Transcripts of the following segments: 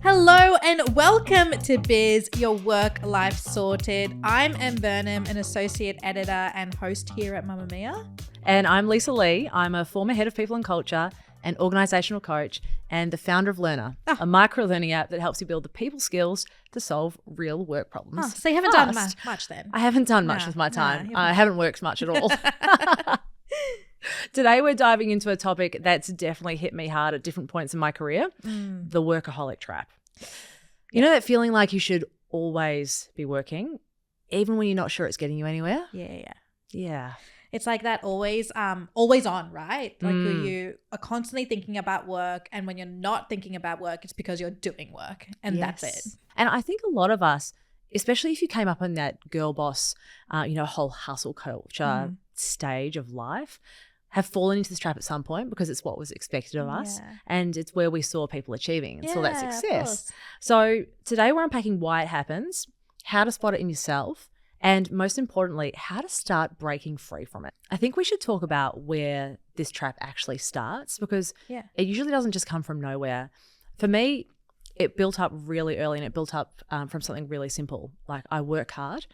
Hello and welcome to Biz, your work life sorted. I'm Em Vernem, an associate editor and host here at Mamamia. And I'm Lisa Lee. I'm a former head of people and culture and organisational coach and the founder of Learner, a micro-learning app that helps you build the people skills to solve real work problems. So you haven't done much then? I haven't done much with my time. I haven't worked much at all. Today we're diving into a topic that's definitely hit me hard at different points in my career, the workaholic trap. You know that feeling like you should always be working, even when you're not sure it's getting you anywhere? Yeah. It's like that always on, right? Like you are constantly thinking about work, and when you're not thinking about work, it's because you're doing work, and that's it. And I think a lot of us, especially if you came up on that girl boss, whole hustle culture stage of life, have fallen into this trap at some point because it's what was expected of us, and it's where we saw people achieving and saw that success. So today we're unpacking why it happens, how to spot it in yourself, and most importantly, how to start breaking free from it. I think we should talk about where this trap actually starts because it usually doesn't just come from nowhere. For me, it built up really early, and it built up from something really simple. Like, I work hard.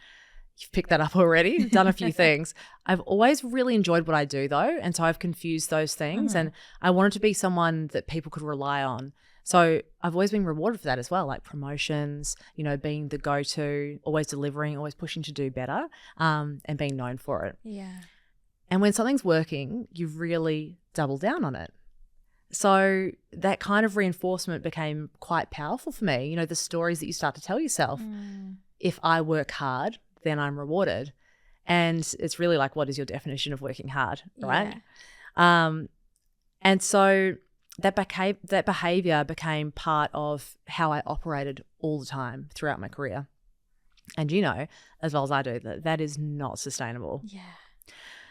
You've picked that up already, done a few things. I've always really enjoyed what I do though, and so I've confused those things, and I wanted to be someone that people could rely on. So I've always been rewarded for that as well, like promotions, being the go-to, always delivering, always pushing to do better, and being known for it. Yeah. And when something's working, you really double down on it. So that kind of reinforcement became quite powerful for me. The stories that you start to tell yourself. If I work hard, then I'm rewarded. And it's really like, what is your definition of working hard, right? And so that behavior became part of how I operated all the time throughout my career. And as well as I do, that is not sustainable. Yeah.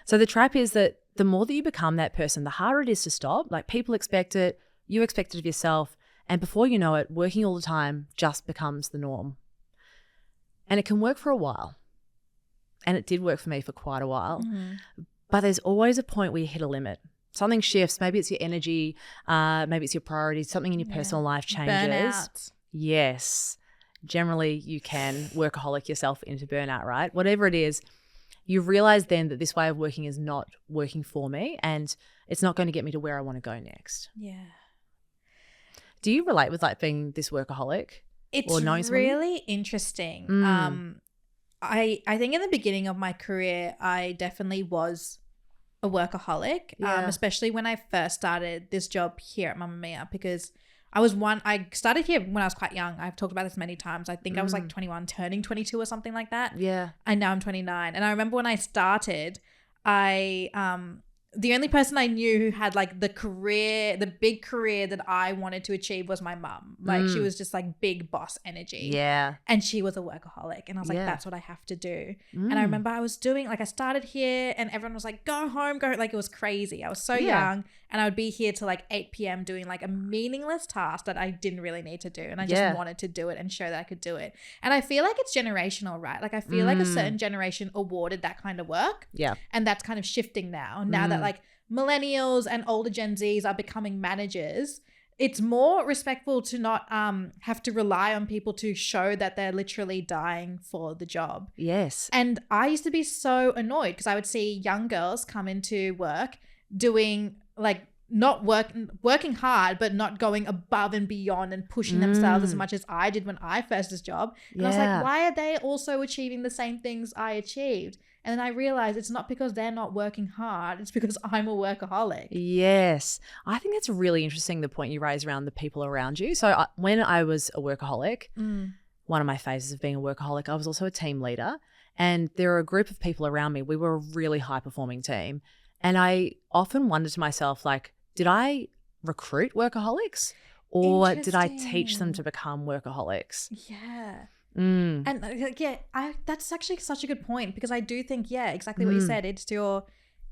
So the trap is that the more that you become that person, the harder it is to stop. Like, people expect it, you expect it of yourself, and before you know it, working all the time just becomes the norm. And it can work for a while. And it did work for me for quite a while. But there's always a point where you hit a limit. Something shifts. Maybe it's your energy. Maybe it's your priorities. Something in your personal life changes. Burnout. Yes. Generally, you can workaholic yourself into burnout, right? Whatever it is, you realize then that this way of working is not working for me, and it's not going to get me to where I want to go next. Yeah. Do you relate with being this workaholic? It's really interesting. I think in the beginning of my career, I definitely was a workaholic, especially when I first started this job here at Mamamia, because I started here when I was quite young. I've talked about this many times. I think I was like 21, turning 22 or something like that. Yeah. And now I'm 29. And I remember when I started, the only person I knew who had like the big career that I wanted to achieve was my mum. Like, she was just like big boss energy. Yeah. And she was a workaholic. And I was like, that's what I have to do. And I remember I started here and everyone was like, go home, go. Like, it was crazy. I was so young, and I would be here till like 8 p.m. doing like a meaningless task that I didn't really need to do. And I just wanted to do it and show that I could do it. And I feel like it's generational, right? Like, I feel like a certain generation awarded that kind of work. Yeah. And that's kind of shifting now. Now that like millennials and older Gen Zs are becoming managers, it's more respectful to not have to rely on people to show that they're literally dying for the job. Yes. And I used to be so annoyed because I would see young girls come into work doing like not working hard, but not going above and beyond and pushing themselves as much as I did when I first this job. And I was like, why are they also achieving the same things I achieved? And then I realized it's not because they're not working hard. It's because I'm a workaholic. Yes. I think that's really interesting, the point you raise around the people around you. So when I was a workaholic, one of my phases of being a workaholic, I was also a team leader. And there were a group of people around me. We were a really high-performing team. And I often wondered to myself, like, did I recruit workaholics, or did I teach them to become workaholics? Yeah. And that's actually such a good point, because I do think, exactly what you said. It's your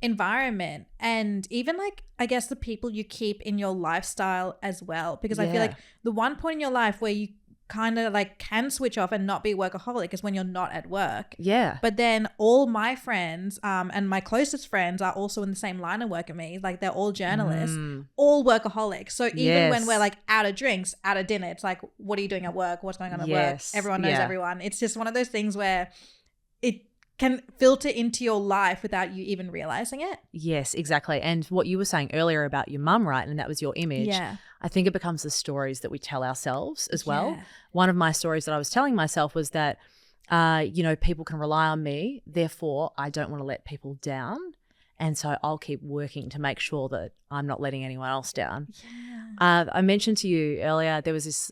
environment, and even like, I guess, the people you keep in your lifestyle as well, because I feel like the one point in your life where you kind of like can switch off and not be workaholic is when you're not at work. Yeah. But then all my friends and my closest friends are also in the same line of work as me. Like they're all journalists, all workaholics. So even when we're like out of drinks, out of dinner, it's like, what are you doing at work? What's going on at work? Everyone knows everyone. It's just one of those things where it can filter into your life without you even realizing it. Yes, exactly. And what you were saying earlier about your mum, right? And that was your image. Yeah. I think it becomes the stories that we tell ourselves as well. One of my stories that I was telling myself was that, people can rely on me. Therefore, I don't want to let people down. And so I'll keep working to make sure that I'm not letting anyone else down. Yeah. I mentioned to you earlier, there was this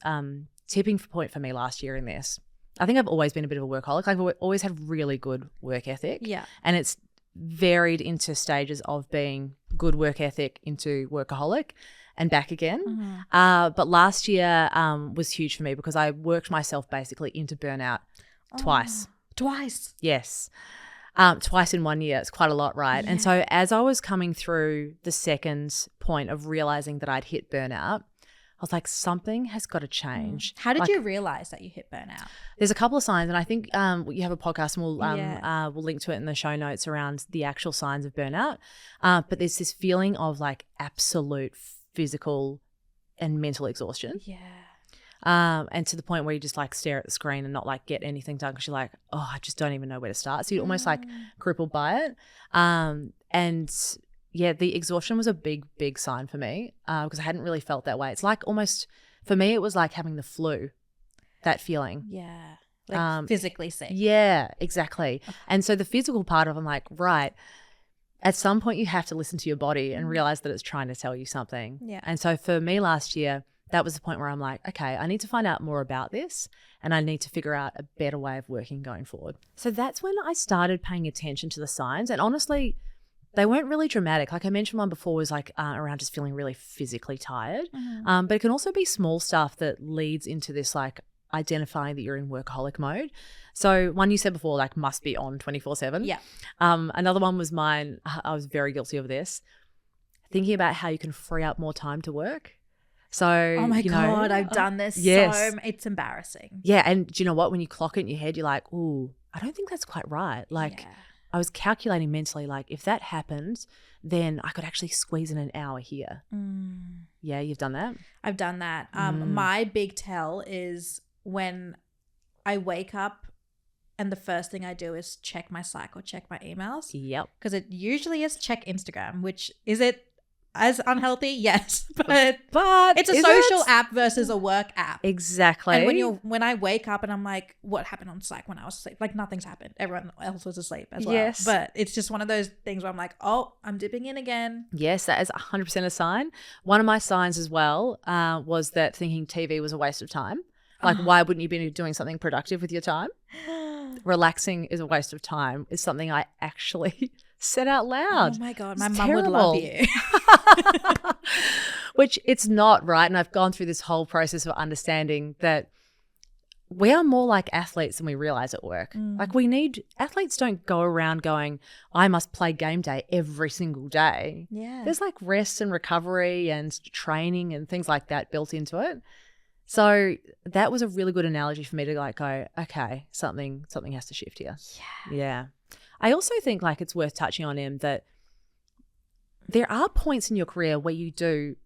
tipping point for me last year in this. I think I've always been a bit of a workaholic. I've always had really good work ethic. Yeah. And it's varied into stages of being good work ethic into workaholic and back again. But last year was huge for me because I worked myself basically into burnout twice. Twice? Yes. Twice in 1 year. It's quite a lot, right? Yeah. And so as I was coming through the second point of realizing that I'd hit burnout, I was like, something has got to change. How did you realize that you hit burnout? There's a couple of signs, and I think you have a podcast, and we'll link to it in the show notes around the actual signs of burnout. But there's this feeling of like absolute physical and mental exhaustion. Yeah. And to the point where you just like stare at the screen and not like get anything done because you're like, oh, I just don't even know where to start. So you're almost like crippled by it. And yeah, the exhaustion was a big, big sign for me because I hadn't really felt that way. It's like almost, for me, it was like having the flu, that feeling. Yeah, like physically sick. Yeah, exactly. And so the physical part of I'm like, right, at some point you have to listen to your body and realize that it's trying to tell you something. Yeah. And so for me last year, that was the point where I'm like, okay, I need to find out more about this and I need to figure out a better way of working going forward. So that's when I started paying attention to the signs, and honestly, they weren't really dramatic. Like I mentioned, one before was like around just feeling really physically tired. But it can also be small stuff that leads into this like identifying that you're in workaholic mode. So one you said before, like must be on 24/7. Yeah. Another one was mine. I was very guilty of this. Thinking about how you can free up more time to work. So, oh my God, I've done this. Yes. So it's embarrassing. Yeah. And do you know what? When you clock it in your head, you're like, ooh, I don't think that's quite right. Like, I was calculating mentally, like if that happened, then I could actually squeeze in an hour here. Yeah, you've done that? I've done that. My big tell is when I wake up and the first thing I do is check my Slack or check my emails. Yep. Because it usually is check Instagram, which is it as unhealthy? Yes. But it's a social app versus a work app. Exactly. And when I wake up and I'm like, what happened on Slack when I was asleep? Like nothing's happened. Everyone else was asleep as well. Yes. But it's just one of those things where I'm like, oh, I'm dipping in again. Yes, that is 100% a sign. One of my signs as well was that thinking TV was a waste of time. Like why wouldn't you be doing something productive with your time? Relaxing is a waste of time is something I actually said out loud. Oh my God, my mum would love you. Which it's not, right? And I've gone through this whole process of understanding that we are more like athletes than we realize at work. Like athletes don't go around going, I must play game day every single day. Yeah. There's like rest and recovery and training and things like that built into it. So that was a really good analogy for me to like go, okay, something has to shift here. Yeah. I also think like it's worth touching on, Em, that there are points in your career where you do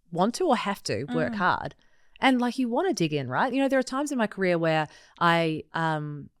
want to or have to work hard. And like you want to dig in, right? You know, there are times in my career where I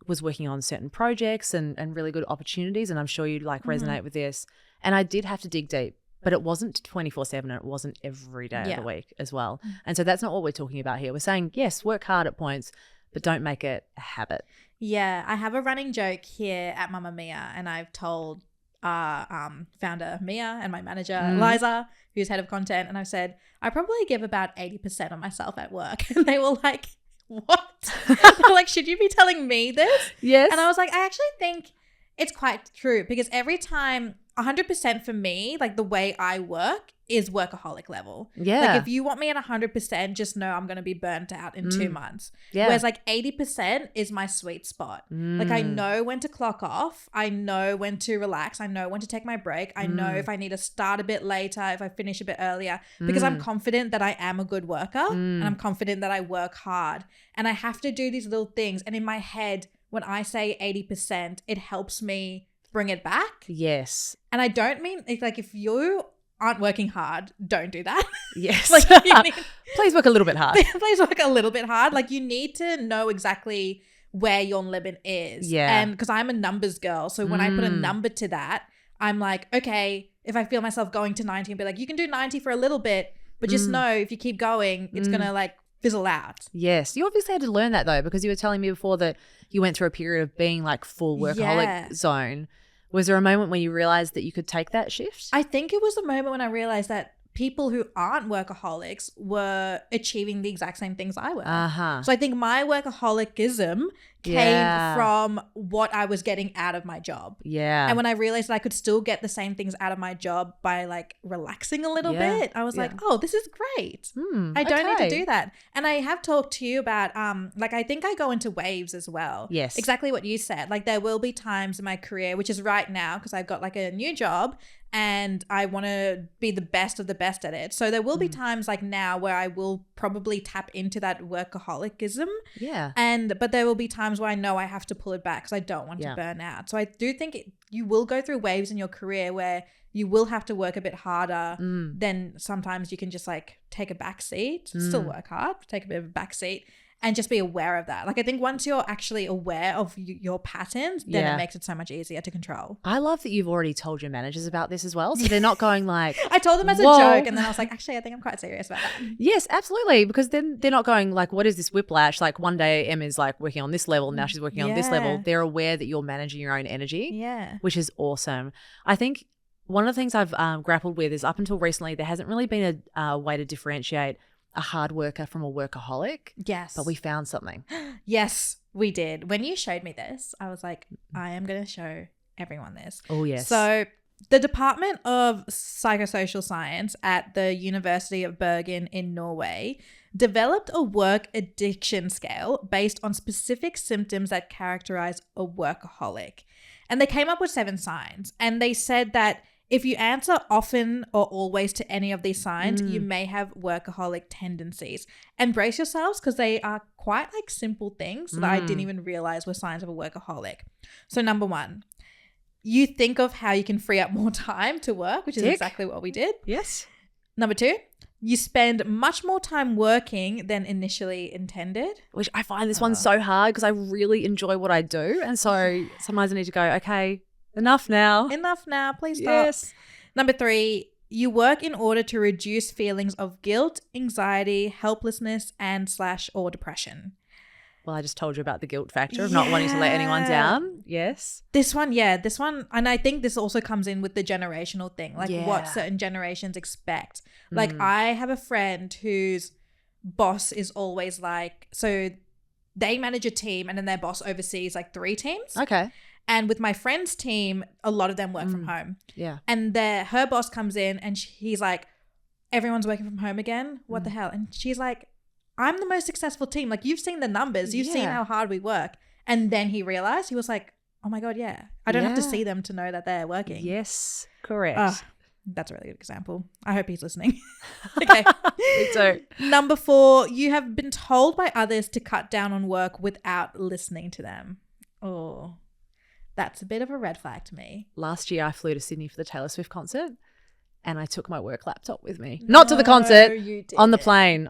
was working on certain projects and really good opportunities, and I'm sure you'd like resonate with this. And I did have to dig deep. But it wasn't 24/7 and it wasn't every day of the week as well. And so that's not what we're talking about here. We're saying, yes, work hard at points, but don't make it a habit. Yeah, I have a running joke here at Mamamia, and I've told founder Mia and my manager Liza, who's head of content, and I've said, I probably give about 80% of myself at work. And they were like, what? They're like, should you be telling me this? Yes. And I was like, I actually think it's quite true, because every time 100% for me, like the way I work is workaholic level. Yeah. Like if you want me at 100%, just know I'm going to be burnt out in 2 months. Yeah. Whereas like 80% is my sweet spot. Like I know when to clock off. I know when to relax. I know when to take my break. I know if I need to start a bit later, if I finish a bit earlier, because I'm confident that I am a good worker and I'm confident that I work hard. And I have to do these little things. And in my head, when I say 80%, it helps me bring it back. Yes. And I don't mean, it's like if you aren't working hard, don't do that. Yes. Like you need, please work a little bit hard. please work a little bit hard. Like you need to know exactly where your limit is. Yeah. And because I'm a numbers girl, so when I put a number to that, I'm like, okay, if I feel myself going to 90 and be like, you can do 90 for a little bit, but just know if you keep going, it's going to like fizzle out. Yes. You obviously had to learn that though, because you were telling me before that you went through a period of being like full workaholic zone. Was there a moment when you realized that you could take that shift? I think it was a moment when I realized that people who aren't workaholics were achieving the exact same things I were. So I think my workaholicism came from what I was getting out of my job. Yeah. And when I realized that I could still get the same things out of my job by like relaxing a little bit, I was like, oh, this is great. I don't need to do that. And I have talked to you about, like, I think I go into waves as well. Yes. Exactly what you said. Like there will be times in my career, which is right now because I've got like a new job and I want to be the best of the best at it. So there will be times like now where I will probably tap into that workaholicism. Yeah. But there will be times where I know I have to pull it back because I don't want to burn out. So I do think you will go through waves in your career where you will have to work a bit harder. Then sometimes you can just like take a back seat, still work hard, take a bit of a back seat. And just be aware of that. Like I think once you're actually aware of your patterns, then it makes it so much easier to control. I love that you've already told your managers about this as well. So they're not going like, I told them as a joke and then I was like, actually, I think I'm quite serious about that. Yes, absolutely. Because then they're not going like, what is this whiplash? Like one day Em is like working on this level. Now she's working on this level. They're aware that you're managing your own energy. Yeah. Which is awesome. I think one of the things I've grappled with is up until recently, there hasn't really been a way to differentiate a hard worker from a workaholic. Yes. But we found something. Yes, we did. When you showed me this, I was like, I am going to show everyone this. Oh, yes. So the Department of Psychosocial Science at the University of Bergen in Norway developed a work addiction scale based on specific symptoms that characterize a workaholic. And they came up with 7 signs. And they said that if you answer often or always to any of these signs, you may have workaholic tendencies. And brace yourselves because they are quite like simple things that I didn't even realize were signs of a workaholic. So number 1, you think of how you can free up more time to work, which is exactly what we did. Yes. Number 2, you spend much more time working than initially intended. Which I find this one so hard because I really enjoy what I do. And so sometimes I need to go, okay, enough now. Enough now. Please stop. Yes. Number 3, you work in order to reduce feelings of guilt, anxiety, helplessness, and / or depression. Well, I just told you about the guilt factor of not wanting to let anyone down. Yes. This one, and I think this also comes in with the generational thing, like what certain generations expect. Like I have a friend whose boss is always like, so they manage a team and then their boss oversees like 3 teams. Okay. And with my friend's team, a lot of them work from home. Yeah. And her boss comes in and he's like, everyone's working from home again? What the hell? And she's like, I'm the most successful team. Like you've seen the numbers. You've seen how hard we work. And then he realized, he was like, oh my God, yeah. I don't have to see them to know that they're working. Yes, correct. That's a really good example. I hope he's listening. Okay. Me too. Number 4, you have been told by others to cut down on work without listening to them. Oh, that's a bit of a red flag to me. Last year I flew to Sydney for the Taylor Swift concert and I took my work laptop with me. Not to the concert, on the plane.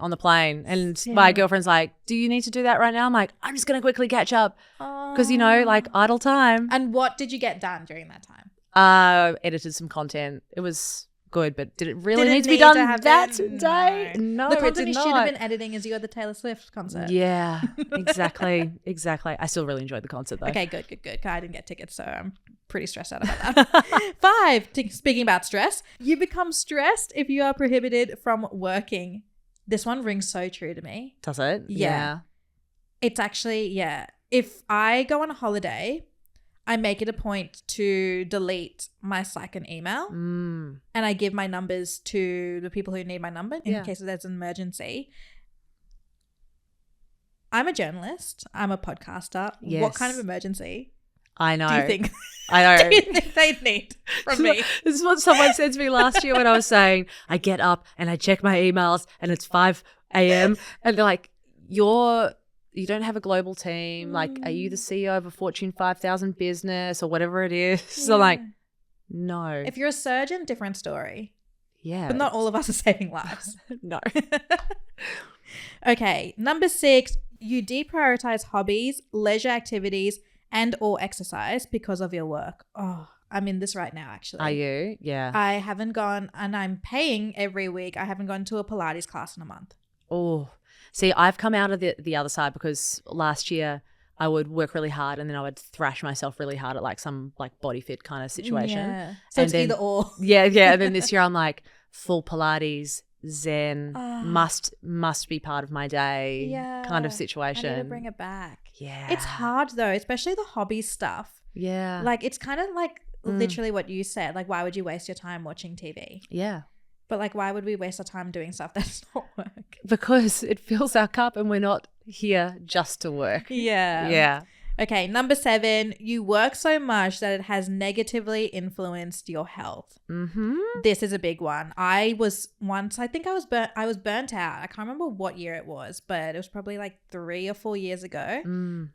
And my girlfriend's like, do you need to do that right now? I'm like, I'm just going to quickly catch up because, like idle time. And what did you get done during that time? Edited some content. It was good, but did it really need to be done that day? No, the concert it did you not. should have been editing is you at the Taylor Swift concert. Yeah, exactly. I still really enjoyed the concert though. Okay, good. I didn't get tickets, so I'm pretty stressed out about that. 5, speaking about stress, you become stressed if you are prohibited from working. This one rings so true to me. Does it? Yeah. It's actually, if I go on a holiday, I make it a point to delete my Slack and email, and I give my numbers to the people who need my number in case there's an emergency. I'm a journalist. I'm a podcaster. Yes. What kind of emergency I know. do you think? I know. Do you think they need from me? This is what someone said to me last year when I was saying, I get up and I check my emails and it's 5 a.m. and they're like, you don't have a global team. Like, are you the CEO of a Fortune 5,000 business or whatever it is? So I'm like, no. If you're a surgeon, different story. Yeah. But not all of us are saving lives. No. Okay. Number 6, you deprioritize hobbies, leisure activities, and or exercise because of your work. Oh, I'm in this right now, actually. Are you? Yeah. I haven't gone, and I'm paying every week. I haven't gone to a Pilates class in a month. Oh, see, I've come out of the other side because last year I would work really hard and then I would thrash myself really hard at like some like body fit kind of situation. Yeah. So and it's either or. Yeah. And then this year I'm like full Pilates, Zen, must be part of my day kind of situation. I need to bring it back. Yeah. It's hard though, especially the hobby stuff. Yeah. Like it's kind of like literally what you said. Like, why would you waste your time watching TV? Yeah. But like, why would we waste our time doing stuff that's not work? Because it fills our cup and we're not here just to work. Yeah. Yeah. Okay, number 7, you work so much that it has negatively influenced your health. Mm-hmm. This is a big one. I was burnt out. I can't remember what year it was, but it was probably like 3 or 4 years ago.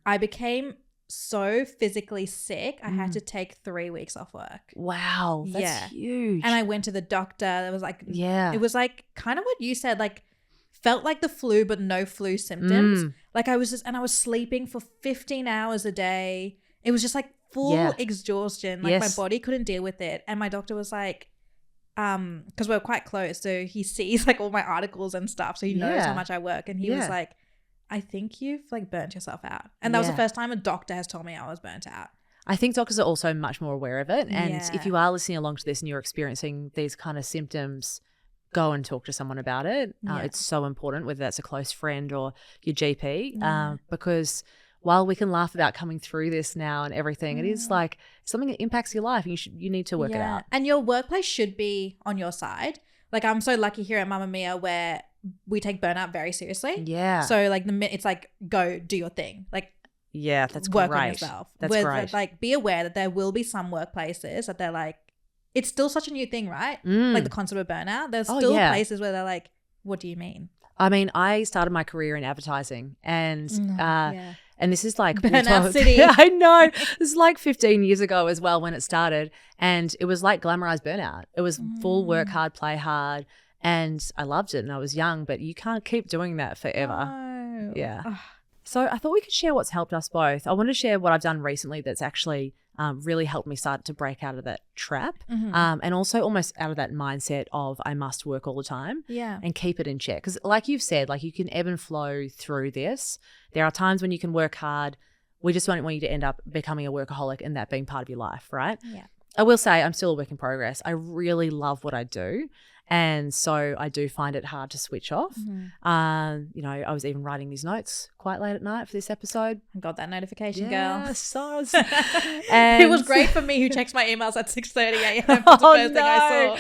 I became so physically sick. I had to take 3 weeks off work. Wow, that's huge. And I went to the doctor. It was like, it was like kind of what you said, like felt like the flu, but no flu symptoms. Like I was sleeping for 15 hours a day. It was just like full exhaustion. Like my body couldn't deal with it. And my doctor was like, because we're quite close. So he sees like all my articles and stuff. So he knows how much I work. And he was like, I think you've like burnt yourself out. And that was the first time a doctor has told me I was burnt out. I think doctors are also much more aware of it. And if you are listening along to this and you're experiencing these kind of symptoms, go and talk to someone about it. It's so important, whether that's a close friend or your GP, because while we can laugh about coming through this now and everything, it is like something that impacts your life. You need to work it out. And your workplace should be on your side. Like I'm so lucky here at Mamamia where we take burnout very seriously. Yeah. So like it's like, go do your thing. Like that's work great. on yourself. That's great. Like be aware that there will be some workplaces that they're like, it's still such a new thing, right? Like the concept of burnout. There's still places where they're like, what do you mean? I mean, I started my career in advertising and this is like Burnout City. I know. This is like 15 years ago as well when it started, and it was like glamorized burnout. It was full work hard, play hard, and I loved it and I was young, but you can't keep doing that forever. No. Yeah. So I thought we could share what's helped us both. I want to share what I've done recently that's actually really helped me start to break out of that trap, and also almost out of that mindset of I must work all the time and keep it in check. Because like you've said, like you can ebb and flow through this. There are times when you can work hard. We just don't want you to end up becoming a workaholic and that being part of your life, right? Yeah. I will say I'm still a work in progress. I really love what I do. And so I do find it hard to switch off. I was even writing these notes quite late at night for this episode. I got that notification, girl. Yes, and it was great for me who checks my emails at 6:30 a.m. That's the first thing I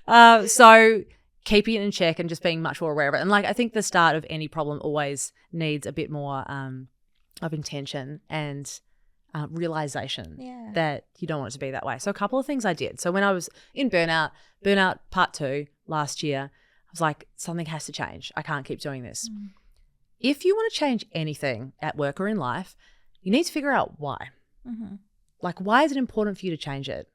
saw. So keeping it in check and just being much more aware of it. And like I think the start of any problem always needs a bit more of intention and realization that you don't want it to be that way. So a couple of things I did. So when I was in burnout part 2 last year, I was like, something has to change. I can't keep doing this. If you want to change anything at work or in life, you need to figure out why. Like, why is it important for you to change it?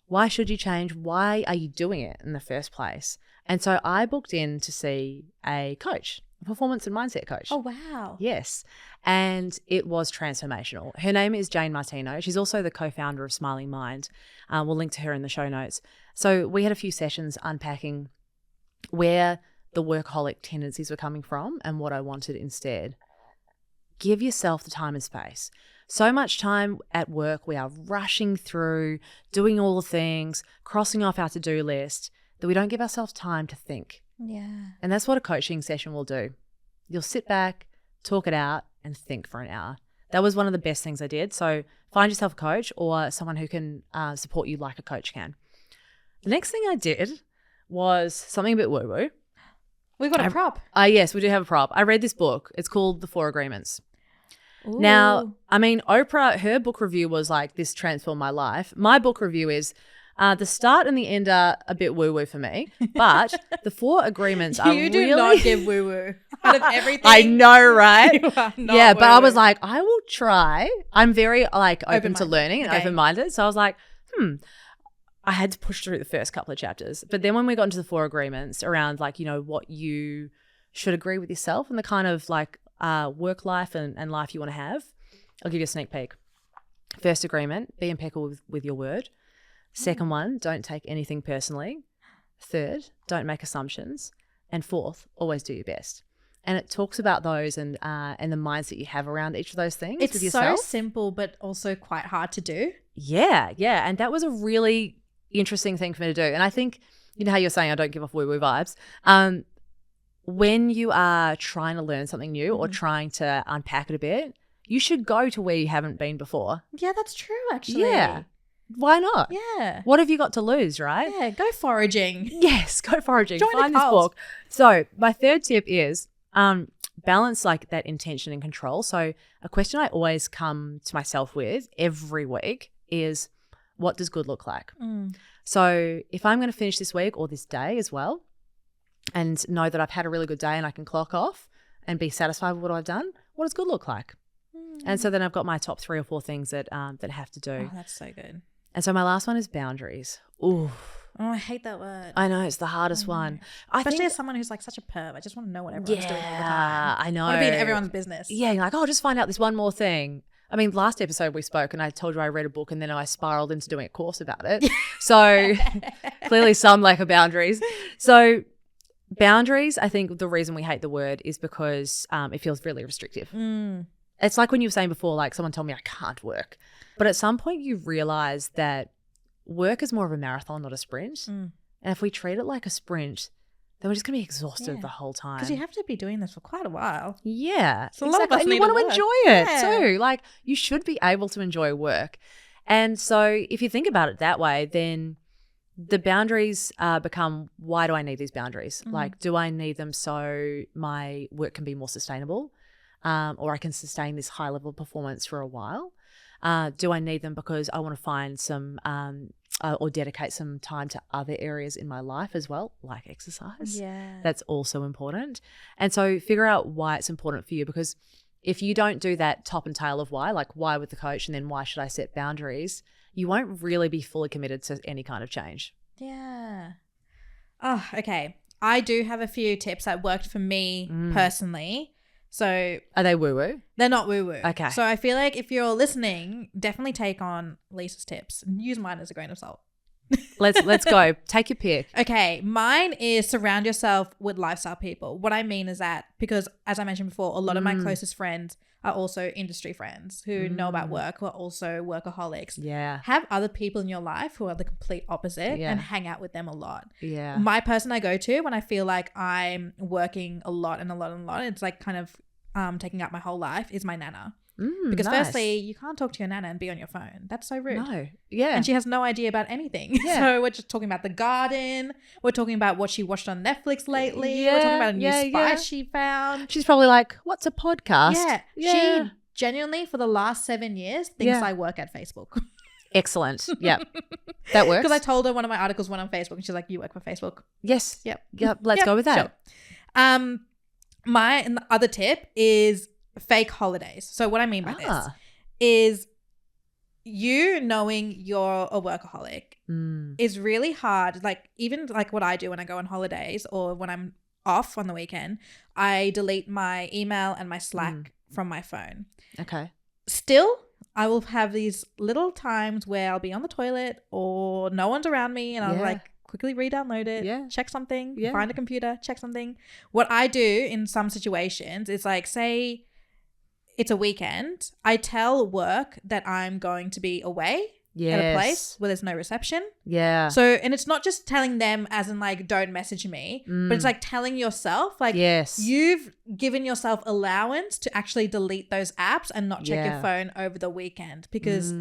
Why should you change? Why are you doing it in the first place? And so I booked in to see a coach, a performance and mindset coach. Oh, wow. Yes. And it was transformational. Her name is Jane Martino. She's also the co-founder of Smiling Mind. We'll link to her in the show notes. So we had a few sessions unpacking where the workaholic tendencies were coming from and what I wanted instead. Give yourself the time and space. So much time at work, we are rushing through, doing all the things, crossing off our to-do list, that we don't give ourselves time to think. Yeah. And that's what a coaching session will do. You'll sit back, talk it out, and think for an hour. That was one of the best things I did. So find yourself a coach or someone who can support you like a coach can. The next thing I did was something a bit woo-woo. We've got a prop. Yes, we do have a prop. I read this book. It's called The 4 Agreements. Ooh. Now, I mean, Oprah, her book review was like, this transformed my life. My book review is the start and the end are a bit woo-woo for me, but the 4 agreements are really... You do not give woo-woo out of everything. I know, right? You are not yeah, but I woo-woo. was like, I will try. I'm very like open to learning and open-minded. So I was like, I had to push through the first couple of chapters. But then when we got into the 4 agreements around like, you know, what you should agree with yourself and the kind of like work life and life you want to have, I'll give you a sneak peek. First agreement, be impeccable with your word. Second one, don't take anything personally. Third, don't make assumptions. And fourth, always do your best. And it talks about those and the mindset you have around each of those things with yourself. It's so simple, but also quite hard to do. Yeah. And that was a really interesting thing for me to do. And I think, you know how you're saying I don't give off woo-woo vibes. When you are trying to learn something new or trying to unpack it a bit, you should go to where you haven't been before. Yeah, that's true, actually. Yeah. Why not? Yeah. What have you got to lose, right? Yeah, go foraging. Yes, go foraging. Join Find a this cult. book. So my third tip is balance like that intention and control. So a question I always come to myself with every week is, what does good look like? So if I'm going to finish this week or this day as well and know that I've had a really good day and I can clock off and be satisfied with what I've done, what does good look like? And so then I've got my top 3 or 4 things that have to do. Oh, that's so good. And so my last one is boundaries. Ooh. Oh, I hate that word. I know, it's the hardest one. Especially as someone who's like such a perv. I just want to know what everyone's doing all the time. I know. I want to be in everyone's business. Yeah, you're like, oh, just find out this one more thing. I mean, last episode we spoke and I told you I read a book and then I spiraled into doing a course about it. So clearly some lack of boundaries. So boundaries, I think the reason we hate the word is because it feels really restrictive. It's like when you were saying before, like someone told me I can't work. But at some point you realize that work is more of a marathon, not a sprint. And if we treat it like a sprint, then we're just going to be exhausted the whole time. Because you have to be doing this for quite a while. Yeah. So a lot of us and need you want to work. enjoy it Yeah. too. Like you should be able to enjoy work. And so if you think about it that way, then the boundaries become, why do I need these boundaries? Like, do I need them so my work can be more sustainable? Or I can sustain this high level of performance for a while? Do I need them because I want to find some or dedicate some time to other areas in my life as well, like exercise? Yeah. That's also important. And so figure out why it's important for you, because if you don't do that top and tail of why, like why with the coach and then why should I set boundaries, you won't really be fully committed to any kind of change. Yeah. Oh, okay. I do have a few tips that worked for me personally. So Are they woo-woo? they're not woo-woo. Okay. So I feel like if you're listening, definitely take on Lisa's tips and use mine as a grain of salt. Let's go. Take your pick. Okay, mine is surround yourself with lifestyle people. What I mean is that, because as I mentioned before, a lot of my closest friends are also industry friends who know about work, who are also workaholics. Yeah. Have other people in your life who are the complete opposite Yeah. and hang out with them a lot. Yeah. My person I go to when I feel like I'm working a lot, it's like kind of taking up my whole life, is my nana. Because nice. firstly, you can't talk to your nana and be on your phone. That's so rude. No. Yeah. And she has no idea about anything. Yeah. So we're just talking about the garden. We're talking about what she watched on Netflix lately. Yeah, We're talking about a new spice yeah. she found. She's probably like, what's a podcast? Yeah. Yeah. She genuinely, for the last 7 years, thinks Yeah. I work at Facebook. Excellent. Yep. That works. Because I told her one of my articles went on Facebook and she's like, you work for Facebook. Yes. Yep. Yep. Let's go with that. Sure. My other tip is fake holidays. So what I mean by this is you knowing you're a workaholic is really hard. Like even like what I do when I go on holidays or when I'm off on the weekend, I delete my email and my Slack from my phone. Okay. Still, I will have these little times where I'll be on the toilet or no one's around me and I'll like quickly re-download it, check something, find a computer, check something. What I do in some situations is like, say it's a weekend, I tell work that I'm going to be away at a place where there's no reception. Yeah. So, and it's not just telling them as in like, don't message me, but it's like telling yourself, like, you've given yourself allowance to actually delete those apps and not check your phone over the weekend, because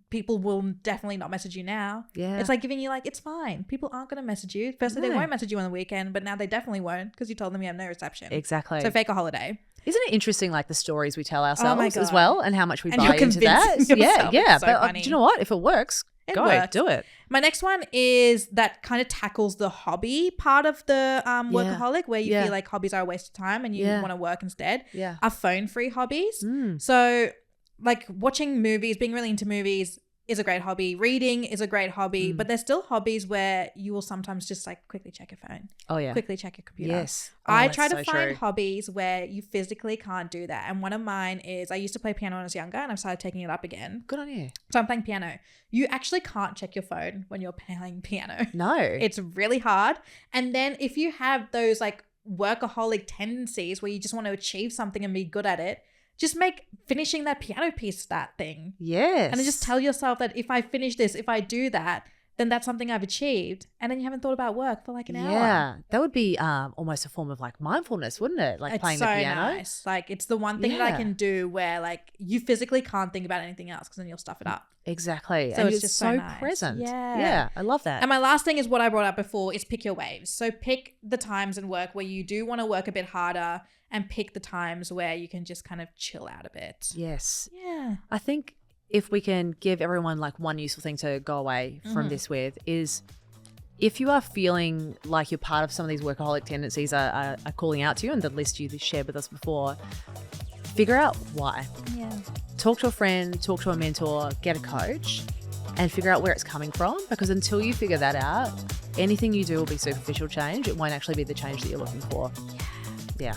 people will definitely not message you now. Yeah. It's like giving you like, it's fine. People aren't going to message you. Firstly, they won't message you on the weekend, but now they definitely won't because you told them you have no reception. Exactly. So fake a holiday. Isn't it interesting, like the stories we tell ourselves as well, and how much we buy into that? Yeah. Yeah. But do you know what? If it works, do it. My next one is that kind of tackles the hobby part of the workaholic, where you feel like hobbies are a waste of time and you want to work instead. Yeah. Are phone-free hobbies. So like watching movies, being really into movies is a great hobby. Reading is a great hobby, but there's still hobbies where you will sometimes just like quickly check your phone. Oh yeah. Quickly check your computer. Yes. I try to find hobbies where you physically can't do that. And one of mine is, I used to play piano when I was younger and I've started taking it up again. Good on you. So I'm playing piano. You actually can't check your phone when you're playing piano. No. It's really hard. And then if you have those like workaholic tendencies where you just want to achieve something and be good at it, just make finishing that piano piece that thing. Yes. And then just tell yourself that if I finish this, if I do that, then that's something I've achieved. And then you haven't thought about work for like an hour. Yeah. That would be almost a form of like mindfulness, wouldn't it? Like playing the piano. Nice. Like it's the one thing that I can do where like you physically can't think about anything else because then you'll stuff it up. Exactly. So and it's just so nice. Present. Yeah. I love that. And my last thing is what I brought up before is pick your waves. So pick the times in work where you do want to work a bit harder, and pick the times where you can just kind of chill out a bit. Yes. Yeah. I think if we can give everyone like one useful thing to go away from this with is, if you are feeling like you're part of some of these workaholic tendencies are calling out to you, and the list you shared with us before, figure out why. Yeah. Talk to a friend, talk to a mentor, get a coach, and figure out where it's coming from, because until you figure that out, anything you do will be superficial change. It won't actually be the change that you're looking for. Yeah.